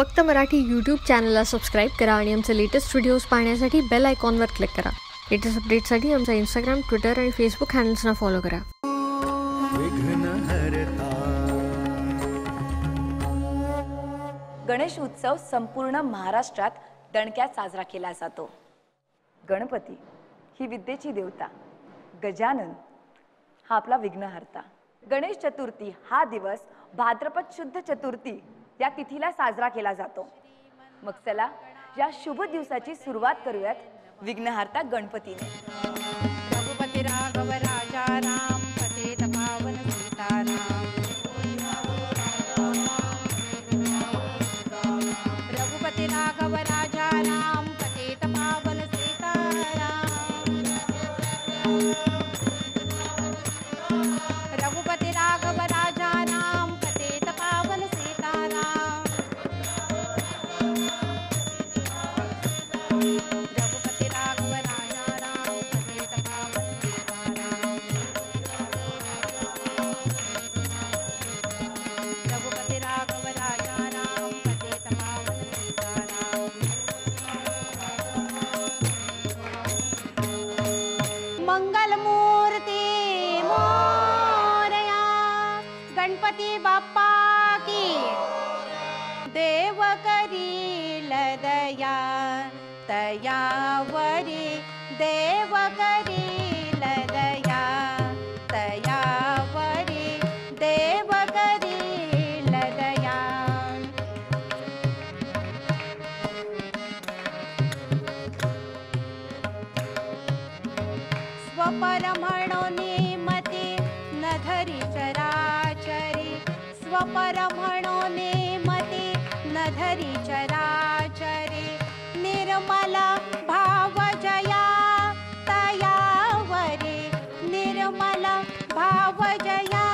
फक्त मराठी यूट्यूब चॅनलला सबस्क्राईब करा आणि आमचे लेटेस्ट व्हिडिओज पाहण्यासाठी बेल आयकॉनवर क्लिक करा. लेटेस्ट अपडेट्ससाठी आमचा इंस्टाग्राम, ट्विटर आणि फेसबुक हँडल्सना फॉलो करा. गणेश उत्सव संपूर्ण महाराष्ट्रात दणक्यात साजरा केला जातो. गणपती ही विद्येची देवता, गजानन हा आपला विघ्नहर्ता. गणेश चतुर्थी हा दिवस भाद्रपद शुद्ध चतुर्थी या तिथीला साजरा केला जातो. मग चला या शुभ दिवसाची सुरुवात करूयात विघ्नहर्ता गणपतीने. रघुपती राघव राजा राम, पतित पावन सीताराम. रघुपती राघव राजा राम, पतित पावन सीताराम. रघुपती राघव राजा राम, पतित पावन सीताराम. रघुपती राघव राजा राम, पतित पावन सीताराम. रघुपती राघव राजा राम, पतित पावन सीताराम. मंगल मूर्ती मोरया, गणपती बाप्पा की. देव करील दया, तयावरी देव करील दया, तयावरी देव करील दया. स्वपर म्हणून मती न धरी चराचरी, स्वपर म्हणून मती न धरी चराचरी. निर्मल भाव जया तयावरी, निर्मल भाव जया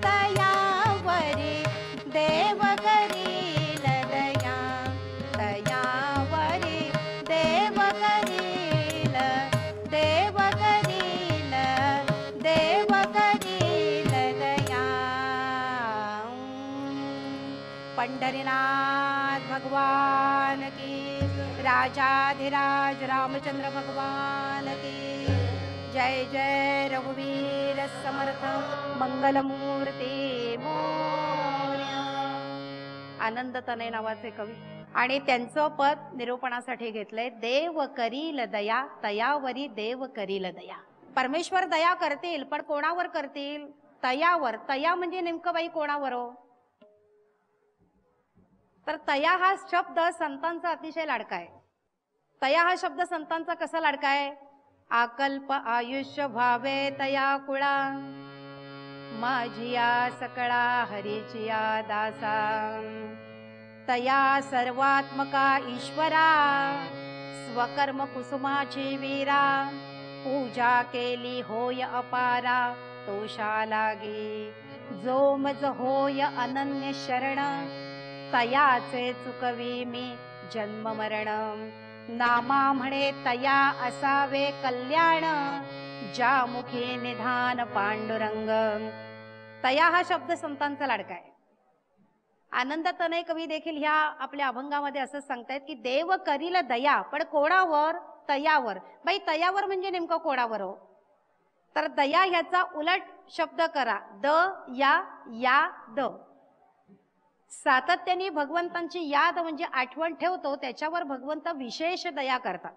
तयावरी देव करील दया, तयावरी देव करील, देव करील, देव करील दया. पंढरीनाथ भगवान की, राजाधिराज रामचंद्र भगवान की जय. जय रघुवीर समर्थ मंगलमूर्ती मोरया. आनंद तनय नावाचे कवी आणि त्यांचं पद निरूपणासाठी घेतलंय. देव करील दया, तयावरी देव करील दया. परमेश्वर दया करतील, पण कोणावर करतील? तयावर. तया म्हणजे नेमकं बाई कोणावर हो? तर तया हा शब्द संतांचा अतिशय लाडका आहे. तया हा शब्द संतांचा कसा लाडका आहे? आकल्प आयुष्य व्हावे तया कुळा, माझिया सकळा हरीचिया दासा. तया सर्वात्मका ईश्वरा, स्वकर्म कुसुमाची वीरा. पूजा केली होय अपारा, तोषा लागी. जो मज होय अनन्य शरण, तयाचे चुकवी मी जन्म मरण. नामा म्हणे तया असावे कल्याण, ज्या मुखी निधान पांडुरंग. तया हा शब्द संतांचा लाडका आहे. आनंद तनय कवी देखील ह्या आपल्या अभंगामध्ये असं सांगतायत की देव करील दया, पण कोणावर? तयावर. बाई तयावर म्हणजे नेमकं कोणावर हो? तर दया ह्याचा उलट शब्द करा. द या द. सातत्याने भगवंतांची याद म्हणजे आठवण ठेवतो, त्याच्यावर भगवंत विशेष दया करतात.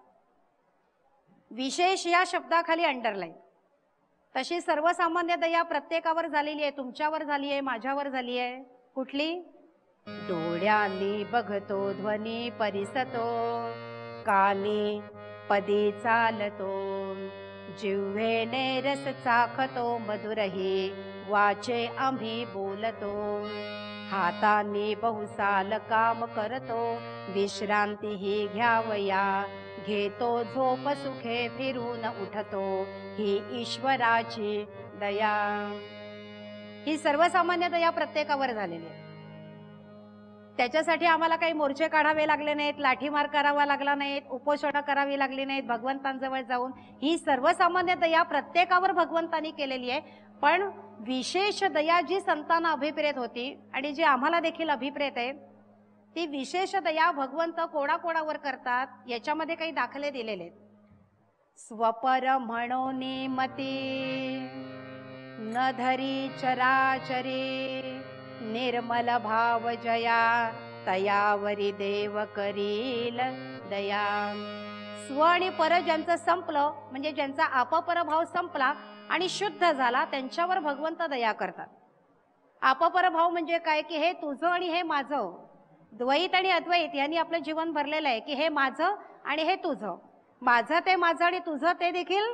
विशेष या शब्दाखाली अंडरलाईन. तशी सर्वसामान्य दया प्रत्येकावर झालेली आहे. तुमच्यावर झाली आहे, माझ्यावर झाली आहे. कुठली? डोळ्यांनी बघतो ध्वनी परिसतो, कानी पदी चालतो. जिव्हेने रस चाखतो मधुरही, वाचे आम्ही बोलतो. हातांनी बहुसाल काम करतो, विश्रांती ही घ्यावया. घेतो झोप सुखे फिरून उठतो, ही ईश्वराची दया. ही सर्वसामान्य दया प्रत्येकावर झालेली आहे. त्याच्यासाठी आम्हाला काही मोर्चे काढावे लागले नाहीत, लाठीमार करावा लागला नाहीत, उपोषण करावी लागली नाहीत भगवंतांजवळ जाऊन. ही सर्वसामान्य दया प्रत्येकावर भगवंतांनी केलेली आहे. पण विशेष दया जी संतांना अभिप्रेत होती आणि जी आम्हाला देखील अभिप्रेत आहे ती विशेष दया भगवंत कोणाकोणावर करतात याच्यामध्ये काही दाखले दिलेले आहेत. स्वपर म्हणून मती न धरी चराचरी निर्मल भाव जया तयावरी देव करील दया. स्व आणि पर ज्यांचं संपलं म्हणजे ज्यांचा अपपर भाव संपला आणि शुद्ध झाला त्यांच्यावर भगवंत दया करतात. अपपर भाव म्हणजे काय की हे तुझं आणि हे माझं, द्वैत आणि अद्वैत यांनी आपलं जीवन भरलेलं आहे की हे माझं आणि हे तुझं, माझं ते माझं आणि तुझं ते देखील.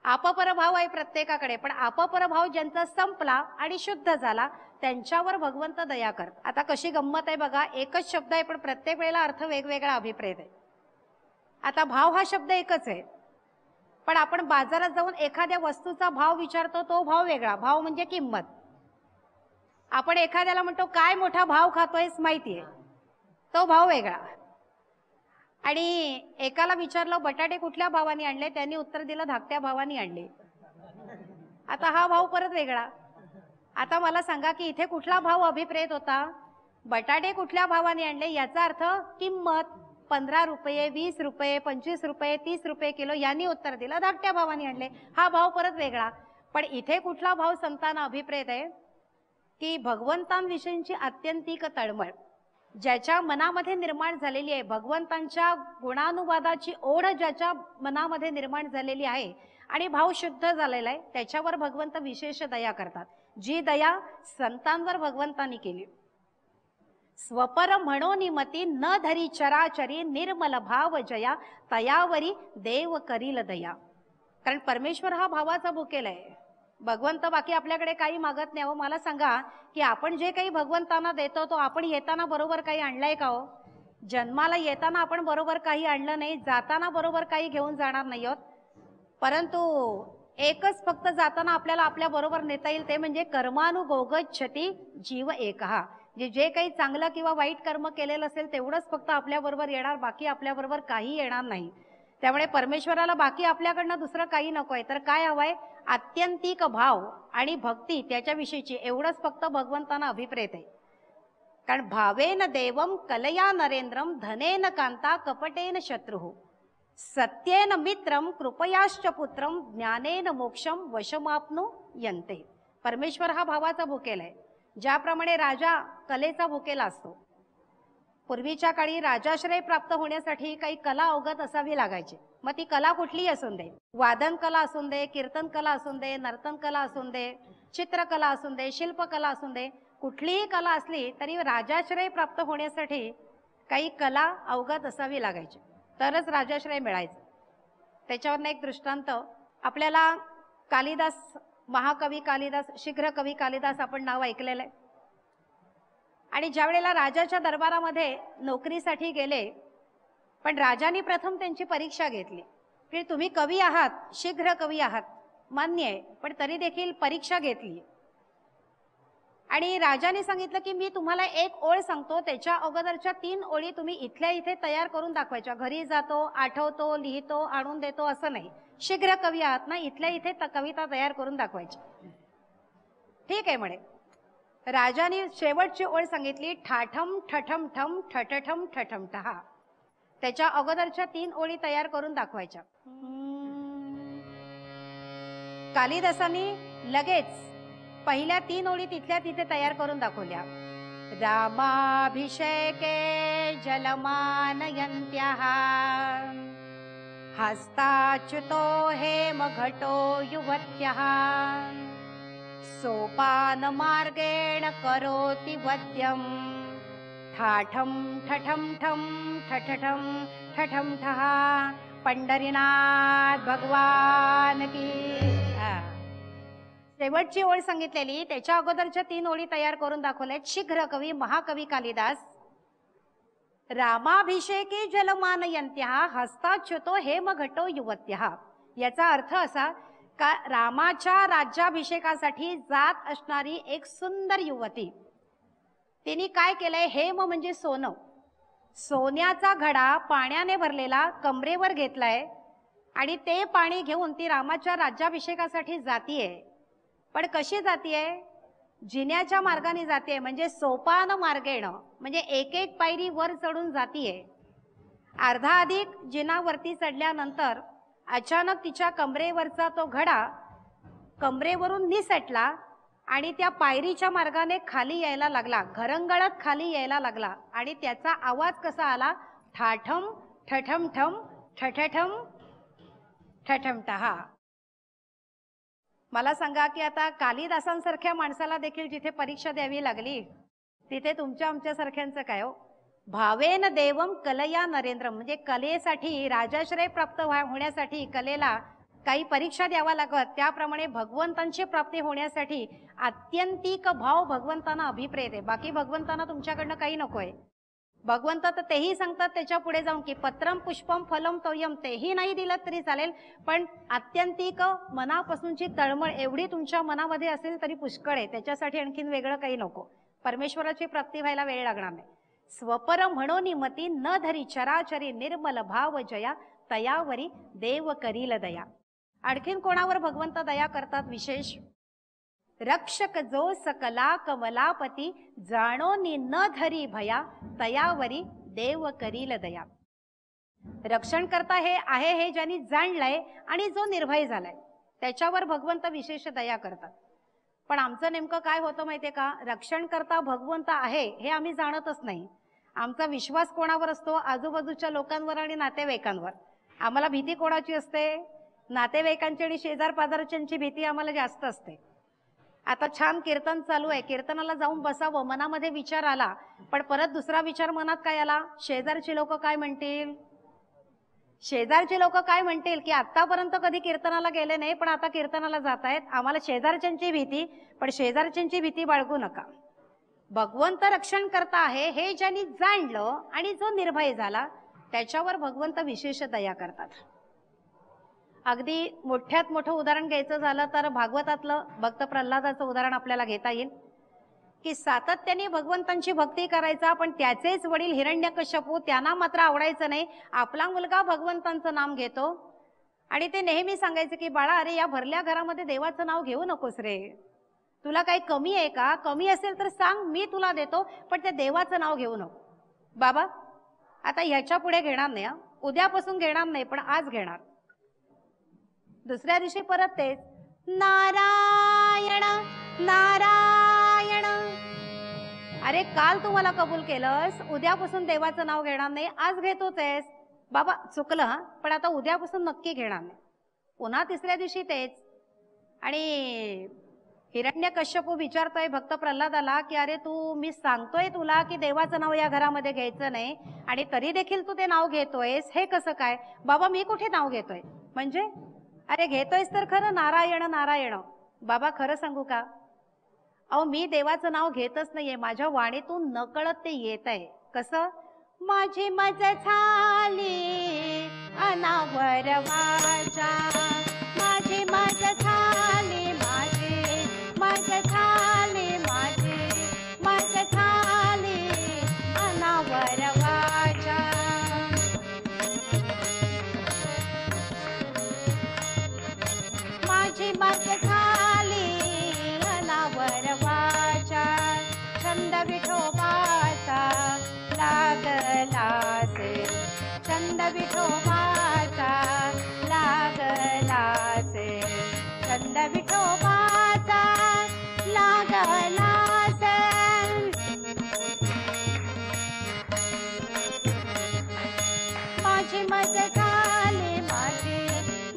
अपपर भाव आहे प्रत्येकाकडे, पण अपपर भाव ज्यांचा संपला आणि शुद्ध झाला त्यांच्यावर भगवंत दया करतात. आता कशी गंमत आहे बघा, एकच शब्द आहे पण प्रत्येक वेळेला अर्थ वेगवेगळा अभिप्रेत आहे. आता भाव हा शब्द एकच आहे, पण आपण बाजारात जाऊन एखाद्या वस्तूचा भाव विचारतो तो भाव वेगळा. भाव म्हणजे किंमत. आपण एखाद्याला म्हणतो काय मोठा भाव खातोयस माहितीये, तो भाव वेगळा. आणि एकाला विचारलं बटाटे कुठल्या भावाने आणले, त्यांनी उत्तर दिलं धाकट्या भावाने आणले. आता हा भाव परत वेगळा. आता मला सांगा की इथे कुठला भाव अभिप्रेत होता? बटाटे कुठल्या भावाने आणले याचा अर्थ किंमत. 15 रुपये, 20 रुपये, 25 रुपये, 30 रुपये किलो यांनी उत्तर दिलं धाकट्या भावाने आणले. हा भाव परत वेगळा. पण इथे कुठला भाव संतांना अभिप्रेत आहे की भगवंतांविषयीची आत्यंतिक तळमळ ज्याच्या मनामध्ये निर्माण झालेली आहे, भगवंतांच्या गुणानुवादाची ओढ ज्याच्या मनामध्ये निर्माण झालेली आहे आणि भाव शुद्ध झालेला आहे त्याच्यावर भगवंत विशेष दया करतात. जी दया संतांवर भगवंतांनी केली. स्वपर म्हणून मती न धरी चराचरी निर्मल भाव जया तयावरी देव करील दया. कारण परमेश्वर हा भावाचा भुकेला आहे. भगवंत बाकी आपल्याकडे काही मागत नाही. मला सांगा की आपण जे काही भगवंतांना देतो तो आपण येताना बरोबर काही आणलंय का हो? जन्माला येताना आपण बरोबर काही आणलं नाही, जाताना बरोबर काही घेऊन जाणार नाही आहोत. परंतु एकच फक्त जाताना आपल्याला आपल्या बरोबर नेता येईल ते म्हणजे कर्मानुगोगच्छति जीव एकहा. जे काही चांगलं किंवा वाईट कर्म केलेलं असेल तेवढंच फक्त आपल्या बरोबर येणार, बाकी आपल्या बरोबर काही येणार नाही. त्यामुळे परमेश्वराला बाकी आपल्याकडनं दुसरं काही नकोय. तर काय हवंय? आत्यंतिक भाव आणि भक्ती त्याच्याविषयीची एवढंच फक्त भगवंतांना अभिप्रेत आहे. कारण भावेन देवम कलया नरेंद्रम धनेन कांता कपटेन शत्रुः सत्येन मित्रम कृपयाश्च पुत्रम ज्ञानेन मोक्षम वशमाप्नु यंते. परमेश्वर हा भावाचा भुकेला आहे. ज्याप्रमाणे राजा कलेचा भुकेला असतो, पूर्वीच्या काळी राजाश्रय प्राप्त होण्यासाठी काही कला अवगत असावी लागायची. मग ती कला कुठलीही असून दे, वादन कला असून दे, कीर्तन कला असून दे, नर्तन कला असून दे, चित्रकला असून दे, शिल्पकला असून दे, कुठलीही कला असली तरी राजाश्रय प्राप्त होण्यासाठी काही कला अवगत असावी लागायची, तरच राजाश्रय मिळायचं. त्याच्यावर एक दृष्टांत आपल्याला कालिदास, महाकवी कालिदास, शीघ्र कवी कालिदास आपण नाव ऐकलेलं आहे. आणि ज्या वेळेला राजाच्या दरबारामध्ये नोकरीसाठी गेले, पण राजाने प्रथम त्यांची परीक्षा घेतली की तुम्ही कवी आहात, शीघ्र कवी आहात, मान्य आहे, पण तरी देखील परीक्षा घेतली. आणि राजाने सांगितलं की मी तुम्हाला एक ओळ सांगतो, त्याच्या अगोदरच्या 3 ओळी तुम्ही इथल्या इथे तयार करून दाखवायच्या. घरी जातो, आठवतो, लिहितो, आणून देतो असं नाही. शीघ्र कवी आहात ना, इथल्या इथे कविता तयार करून दाखवायची. ठीक आहे म्हणे. राजाने शेवटची ओळ सांगितली, ठाठम ठठम ठम ठठठम ठठम ठहा. त्याच्या अगोदरच्या 3 ओळी तयार करून दाखवायच्या. कालिदासांनी लगेच पहिल्या 3 ओळी तिथल्या तिथे तयार करून दाखवल्या. रामाभिषेके जलमानयन्त्यः हस्ताच्युतो हेमघटो युवत्यः सोपान मार्गेण करोति वद्यं ठाठम ठठम ठम ठठठम ठठम ठः. पंढरीनाथ भगवान की. शेवटची ओळ सांगितलेली, त्याच्या अगोदरच्या 3 ओळी तयार करून दाखवल्या. शीघ्र कवी महाकवी कालिदास. रामाभिषेकी जलमानयन्त्यः हस्ताच्युतो हेमघटो युवत्यः. याचा अर्थ असा का रामाच्या राज्याभिषेकासाठी जात असणारी एक सुंदर युवती, तिने काय केलंय? हेम म्हणजे सोनं, सोन्याचा घडा पाण्याने भरलेला कमरेवर घेतलाय आणि ते पाणी घेऊन ती रामाच्या राज्याभिषेकासाठी जातीये. पण कशी जातीये? जिन्याच्या मार्गाने जाते, म्हणजे सोपान मार्गेनं, म्हणजे एक एक पायरी वर चढून जातीये. अर्धा अधिक जिनावरती चढल्यानंतर अचानक तिच्या कमरेवरचा तो घडा कमरेवरून निसटला आणि त्या पायरीच्या मार्गाने खाली यायला लागला, घरंगळत खाली यायला लागला. आणि त्याचा आवाज कसा आला? ठाठम ठठम ठम ठठठम ठठम ठहा. मला सांगा की आता कालिदासांसारख्या माणसाला देखील जिथे परीक्षा द्यावी लागली तिथे तुमच्या आमच्या सारख्यांचं काय हो? भावेन देवम कलया नरेंद्र, म्हणजे कलेसाठी राजाश्रय प्राप्त होण्यासाठी कलेला काही परीक्षा द्यावा लागत, त्याप्रमाणे भगवंतांची प्राप्ती होण्यासाठी आत्यंतिक भाव भगवंतांना अभिप्रेत आहे. बाकी भगवंतांना तुमच्याकडनं काही नकोय. भगवंत तर तेही सांगतात त्याच्या पुढे जाऊन की पत्रम पुष्पम फलम तोयम, तेही नाही दिलं तरी चालेल, पण आत्यंतिक मनापासूनची तळमळ एवढी तुमच्या मनामध्ये असेल तरी पुष्कळ आहे. त्याच्यासाठी आणखीन वेगळं काही नको. परमेश्वराची प्राप्ती व्हायला वेळ लागणार नाही. स्वपर म्हणून मती न धरी चराचरी निर्मल भाव जया, तयावरी देव करील दया. आणखीन कोणावर भगवंत दया करतात विशेष? रक्षक जो सकला कमलापती, जाणोनी न धरी भया, तयावरी देव करील दया. रक्षण करता हे आहे हे ज्यांनी जाणलंय आणि जो निर्भय झालाय त्याच्यावर भगवंत विशेष दया करतात. पण आमचं नेमकं काय होतं माहितीये का? रक्षण करता भगवंत आहे हे आम्ही जाणतच नाही. आमचा विश्वास कोणावर असतो? आजूबाजूच्या लोकांवर आणि नातेवाईकांवर. आम्हाला भीती कोणाची असते? नातेवाईकांची आणि शेजार पाजारच्यांची भीती आम्हाला जास्त असते. आता छान कीर्तन चालू आहे, कीर्तनाला जाऊन बसावं, मनामध्ये विचार आला, पण परत दुसरा विचार मनात काय आला? शेजारची लोक काय म्हणतील? शेजारची लोक काय म्हणतील की आतापर्यंत कधी कीर्तनाला गेले नाही पण आता कीर्तनाला जात आहेत. आम्हाला शेजारच्यांची भीती, पण शेजारच्यांची भीती बाळगू नका. भगवंत रक्षण करता आहे हे ज्यांनी जाणलं आणि जो निर्भय झाला त्याच्यावर भगवंत विशेष दया करतात. अगदी मोठ्यात मोठं उदाहरण घ्यायचं झालं तर भागवतातलं भक्त प्रल्हादाचं उदाहरण आपल्याला घेता येईल की सातत्याने भगवंतांची भक्ती करायचा, पण त्याचेच वडील हिरण्यकश्यपू, त्यांना मात्र आवडायचं नाही. आपला मुलगा भगवंतांचं नाम घेतो आणि ते नेहमी सांगायचं की बाळा, अरे या भरल्या घरामध्ये देवाचं नाव घेऊ नकोस रे, तुला काही कमी आहे का? कमी असेल तर सांग, मी तुला देतो, पण त्या देवाचं नाव घेऊ नको. बाबा आता ह्याच्या पुढे घेणार नाही, उद्यापासून घेणार नाही, पण आज घेणार. दुसऱ्या दिवशी परत तेच नारायण नारायण. अरे काल तू मला कबूल केलंस, उद्यापासून देवाचं नाव घेणार नाही, आज घेतोच आहेस. बाबा चुकलं, पण आता उद्यापासून नक्की घेणार नाही. पुन्हा तिसऱ्या दिवशी तेच. आणि हिरण्यकश्यपू विचारतोय भक्त प्रल्हादाला की अरे तू, मी सांगतोय तुला की देवाचं नाव या घरामध्ये घ्यायचं नाही आणि तरी देखील तू ते नाव घेतोयस, हे कसं काय? बाबा मी कुठे नाव घेतोय? म्हणजे अरे घेतोयस तर खरं नारायण नारायण. बाबा खरं सांगू का? अहो मी देवाचं नाव घेतच नाहीये, माझ्या वाणीतून नकळत ते येत आहे. कसं? माझी मज झाली अनावर वाचा, माझी मज झाली, माझी मज झाली, माझी मज झाली अनावर वाचा. माझी मज झाली अनावर वाचा, छंद विठोबाचा लागलासे, छंद विठोबाचा लागलासे, छंद विठोबाचा लागलासे. माझी मज झाली, माझी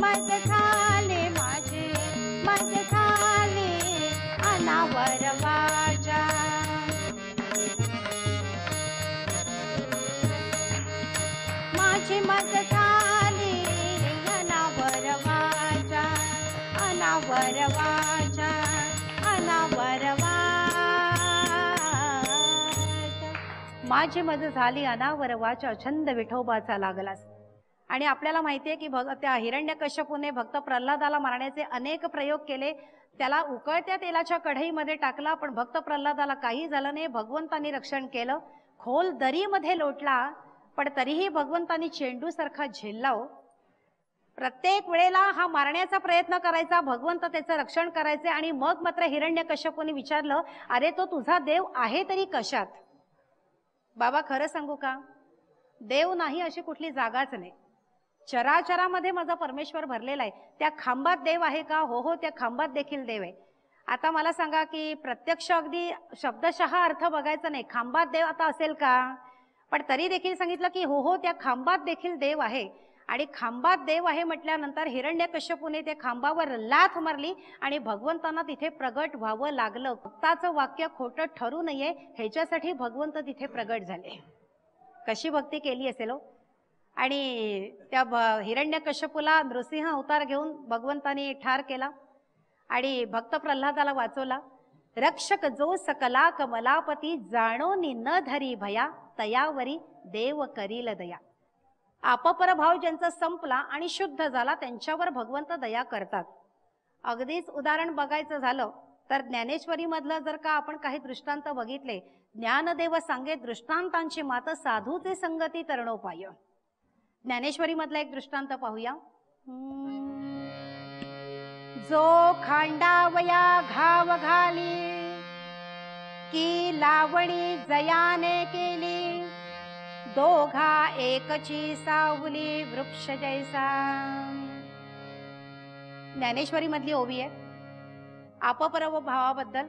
मज झाली, माझी मज झाली अनावर वाचा. माझी मज झाली अनावर वाचा, अनावर वाचा, अनावर वाचा. माझी मज झाली अनावर वाचा, छंद विठोबाचा लागलास. आणि आपल्याला माहितीये की त्या हिरण्यकश्यपूने भक्त प्रल्हादाला मारण्याचे अनेक प्रयोग केले. त्याला उकळत्या तेलाच्या कढईमध्ये टाकला, पण भक्त प्रल्हादाला काही झालं नाही. भगवंतांनी रक्षण केलं. खोल दरीमध्ये लोटला, पण तरीही भगवंतांनी चेंडू सारखा झेलला. प्रत्येक वेळेला हा मारण्याचा प्रयत्न करायचा, भगवंत त्याचं रक्षण करायचे. आणि मग मात्र हिरण्यकश्यपूने विचारलं, अरे तो तुझा देव आहे तरी कशात? बाबा खरं सांगू का, देव नाही अशी कुठली जागाच नाही. चराचरामध्ये माझा परमेश्वर भरलेला आहे. त्या खांबात देव आहे का? हो, त्या खांबात देखील देव आहे. आता मला सांगा की प्रत्यक्ष अगदी शब्दशः अर्थ बघायचा नाही, खांबात देव आता असेल का? पण तरी देखील सांगितलं की हो, त्या खांबात देखील देव आहे. आणि खांबात देव आहे म्हटल्यानंतर हिरण्यकश्यपूने त्या खांबावर लाथ मारली आणि भगवंतांना तिथे प्रगट व्हावं लागलं. भक्ताचं वाक्य खोटं ठरू नये ह्याच्यासाठी भगवंत तिथे प्रगट झाले. कशी भक्ती केली असेल. आणि त्या हिरण्यकश्यपूला नृसिंह अवतार घेऊन भगवंताने ठार केला आणि भक्त प्रल्हादाला वाचवला. रक्षक जो सकला कमलापती, जाणोनी न धरी भया, तयावरी देव करील दया. आपपर भाव ज्यांचा संपला आणि शुद्ध झाला त्यांच्यावर भगवंत दया करतात. अगदीच उदाहरण बघायचं झालं तर ज्ञानेश्वरी मधलं जर का आपण काही दृष्टांत बघितले, ज्ञानदेव सांगे दृष्टांतांची मात, साधूचे संगती तरणोपाय. ज्ञानेश्वरी मधला एक दृष्टांत पाहूया. जो खांडावया घाव घाली, की लावणी जयाने केली, दोघा एकची सावली वृक्ष जैसा. ज्ञानेश्वरी मधली ओवी आहे आपपरव भावाबद्दल,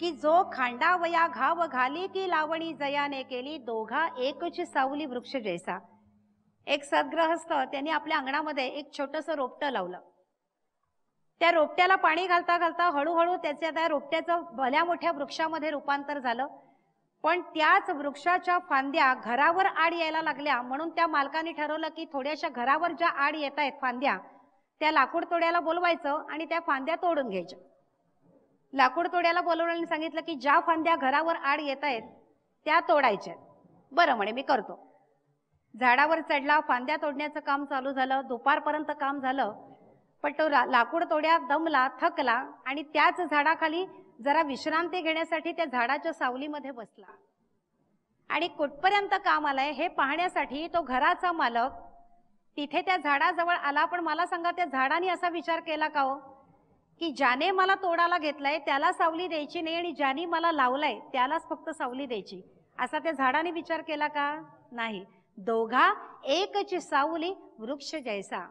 की जो खांडावया घाव घाली, की लावणी जयाने केली, दोघा एकची सावली वृक्ष जैसा. एक सद्गृहस्थ त्यांनी आपल्या अंगणामध्ये एक छोटंसं रोपटं लावलं. त्या रोपट्याला पाणी घालता घालता हळूहळू त्या रोपट्याचं भल्या मोठ्या वृक्षामध्ये रूपांतर झालं. पण त्याच वृक्षाच्या फांद्या घरावर आड यायला लागल्या, म्हणून त्या मालकाने ठरवलं की थोड्याशा घरावर ज्या आड येत आहेत फांद्या, त्या लाकूड तोड्याला बोलवायचं आणि त्या फांद्या तोडून घ्यायच्या. लाकूड तोड्याला बोलवल्याने सांगितलं की ज्या फांद्या घरावर आड येत आहेत त्या तोडायच्या. बरं म्हणे, मी करतो. झाडावर चढला, फांद्या तोडण्याचं काम चालू झालं. दुपारपर्यंत काम झालं, पण तो लाकूड तोड्यात दमला, थकला आणि त्याच झाडाखाली जरा विश्रांती घेण्यासाठी त्या झाडाच्या सावलीमध्ये बसला. आणि कुठपर्यंत काम आलंय हे पाहण्यासाठी तो घराचा मालक तिथे त्या झाडाजवळ आला. पण मला सांगा, त्या झाडाने असा विचार केला का हो की ज्याने मला तोडाला घेतलाय त्याला सावली द्यायची नाही आणि ज्याने मला लावलाय त्यालाच फक्त सावली द्यायची, असा त्या झाडाने विचार केला का? नाही. दोघा एकची सावली वृक्ष जैसा.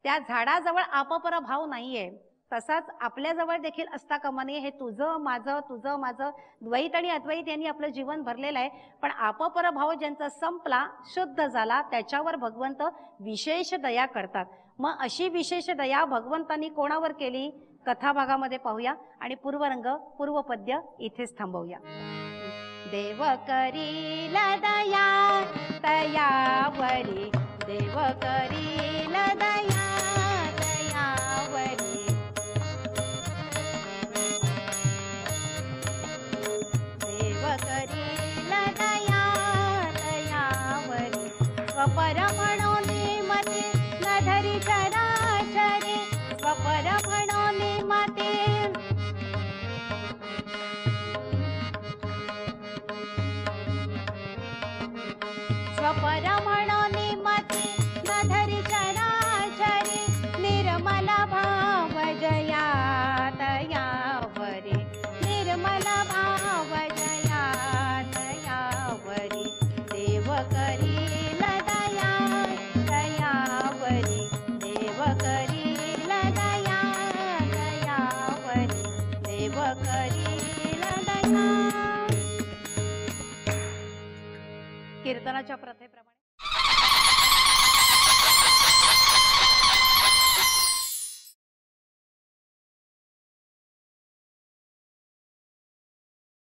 त्या झाडाजवळ आपपर भाव नाहीये. तसाच आपल्याजवळ देखील असता कामा नये. हे तुझं माझं, तुझं माझं, द्वैत आणि अद्वैत यांनी आपलं जीवन भरलेलं आहे. पण आपपर भाव ज्यांचा संपला, शुद्ध झाला, त्याच्यावर भगवंत विशेष दया करतात. मग अशी विशेष दया भगवंतांनी कोणावर केली? कथाभागामध्ये पाहूया आणि पूर्वरंग पूर्वपद्य इथेच थांबवूया. देव करील दया तयावरी, देव करील दया तयावरी, देव करील दया तयावरी. स्वपर म्हणोनी मते न धरी चराचरे, स्वपर म्हणोनी मते स्वपर म्हणोनी मते न धरी चराचरे, निर्मल भाव जया तयावरी, निर्मल भाव जया तयावरी. देव करील दया तयावरी, देव करील दया तयावरी, देव करील दया. कीर्तनाच्या प्रथेप्रमाणे